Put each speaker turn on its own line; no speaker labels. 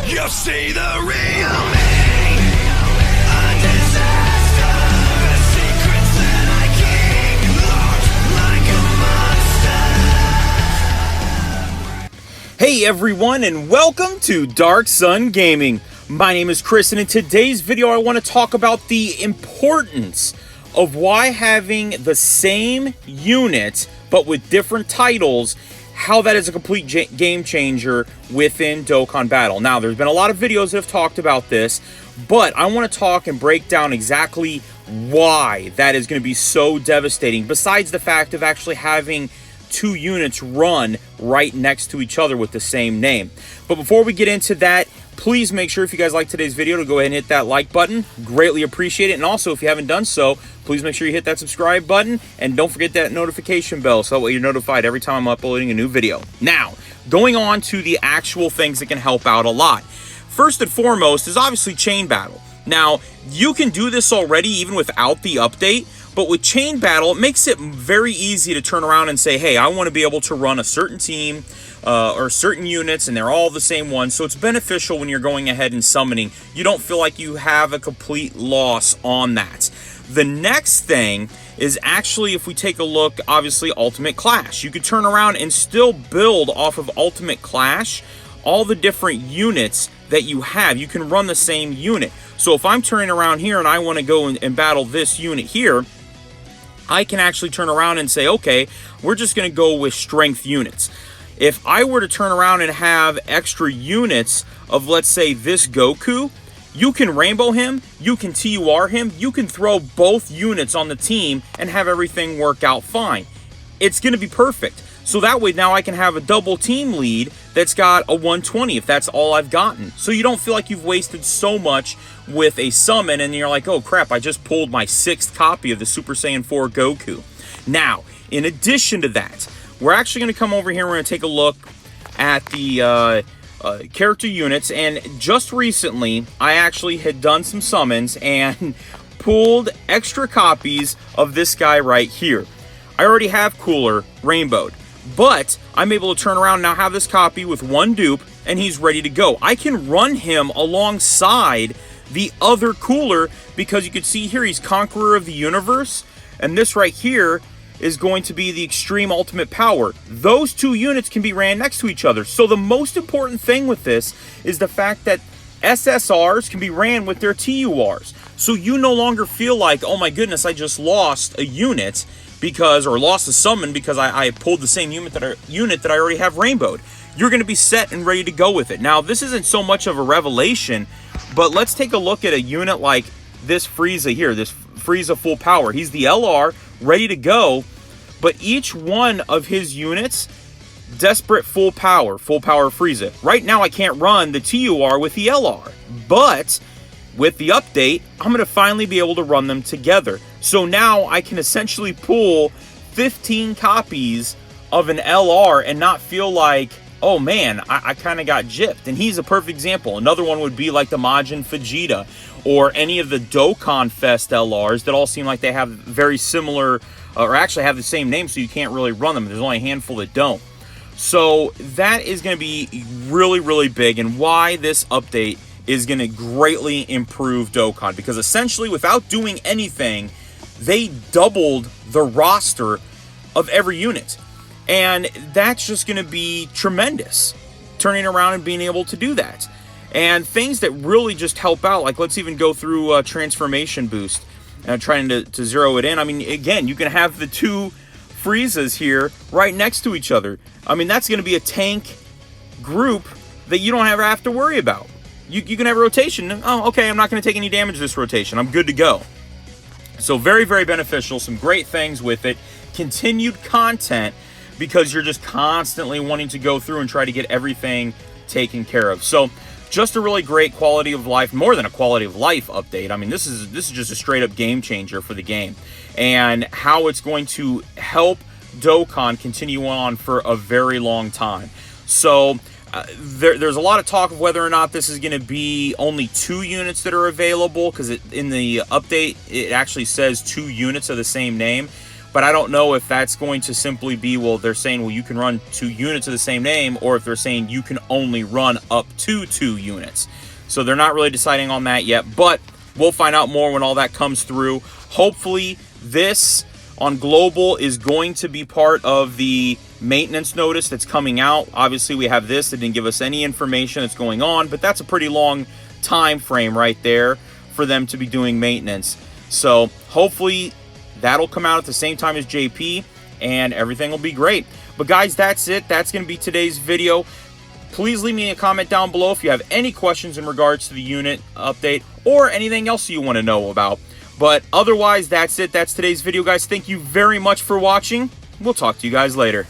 You see the real me, a disaster, the secrets that I keep locked like a monster.
Hey everyone, and welcome to Darkson Gaming. My name is Chris, and in today's video I want to talk about the importance of why having the same unit but with different titles, how that is a complete game changer within Dokkan Battle. Now, there's been a lot of videos that have talked about this, but I want to talk and break down exactly why that is going to be so devastating, besides the fact of actually having two units run right next to each other with the same name. But before we get into that, please make sure, if you guys like today's video, to go ahead and hit that like button. Greatly appreciate it. And also, if you haven't done so, please make sure you hit that subscribe button. And don't forget that notification bell, so that way you're notified every time I'm uploading a new video. Now, going on to the actual things that can help out a lot. First and foremost is obviously Chain Battle. Now, you can do this already even without the update, but with Chain Battle, it makes it very easy to turn around and say, hey, I want to be able to run a certain team or certain units, and they're all the same one. So it's beneficial when you're going ahead and summoning. You don't feel like you have a complete loss on that. The next thing is actually, if we take a look, obviously, Ultimate Clash. You could turn around and still build off of Ultimate Clash all the different units that you have. You can run the same unit. So if I'm turning around here and I want to go and battle this unit here, I can actually turn around and say, okay, we're just going to go with strength units. If I were to turn around and have extra units of, let's say, this Goku, you can rainbow him, you can TUR him, you can throw both units on the team and have everything work out fine. It's going to be perfect. So that way now I can have a double team lead that's got a 120 if that's all I've gotten. So you don't feel like you've wasted so much with a summon and you're like, oh crap, I just pulled my 6th copy of the Super Saiyan 4 Goku. Now, in addition to that, we're actually going to come over here and we're going to take a look at the character units. And just recently, I actually had done some summons and pulled extra copies of this guy right here. I already have Cooler rainbowed, but I'm able to turn around and now have this copy with one dupe, and he's ready to go. I can run him alongside the other Cooler, because you can see here he's Conqueror of the Universe, and this right here is going to be the Extreme Ultimate Power. Those two units can be ran next to each other. So the most important thing with this is the fact that SSRs can be ran with their TURs. So you no longer feel like, oh my goodness, I just lost a unit because, or lost a summon because I pulled the same unit that I already have rainbowed. You're going to be set and ready to go with it. Now, this isn't so much of a revelation, but let's take a look at a unit like this Frieza here, this Frieza Full Power. He's the LR, ready to go, but each one of his units, Desperate Full Power Frieza. Right now, I can't run the TUR with the LR, but with the update, I'm going to finally be able to run them together. So now I can essentially pull 15 copies of an LR and not feel like, oh man, I kind of got gypped. And he's a perfect example. Another one would be like the Majin Vegeta, or any of the Dokkan Fest LRs that all seem like they have very similar, or actually have the same name, so you can't really run them. There's only a handful that don't. So that is going to be really, really big, and why this update is going to greatly improve Dokkan, because essentially without doing anything, they doubled the roster of every unit. And that's just going to be tremendous, turning around and being able to do that. And things that really just help out, like let's even go through Transformation Boost, trying to zero it in. I mean, again, you can have the two Friezas here right next to each other. I mean, that's going to be a tank group that you don't ever have to worry about. You can have a rotation. Oh, okay, I'm not going to take any damage this rotation. I'm good to go. So very, very beneficial. Some great things with it. Continued content, because you're just constantly wanting to go through and try to get everything taken care of. So just a really great quality of life, more than a quality of life update. I mean, this is just a straight up game changer for the game, and how it's going to help Dokkan continue on for a very long time. So there's a lot of talk of whether or not this is going to be only 2 units that are available, because in the update it actually says 2 units of the same name, But I don't know if that's going to simply be, well, they're saying, well, you can run 2 units of the same name, or if they're saying you can only run up to 2 units. So they're not really deciding on that yet, but we'll find out more when all that comes through. Hopefully this on global is going to be part of the maintenance notice that's coming out. Obviously we have this that didn't give us any information that's going on, but that's a pretty long time frame right there for them to be doing maintenance. So hopefully that'll come out at the same time as JP and everything will be great. But guys, that's it. That's going to be today's video. Please leave me a comment down below if you have any questions in regards to the unit update or anything else you want to know about. But otherwise, that's it. That's today's video, guys. Thank you very much for watching. We'll talk to you guys later.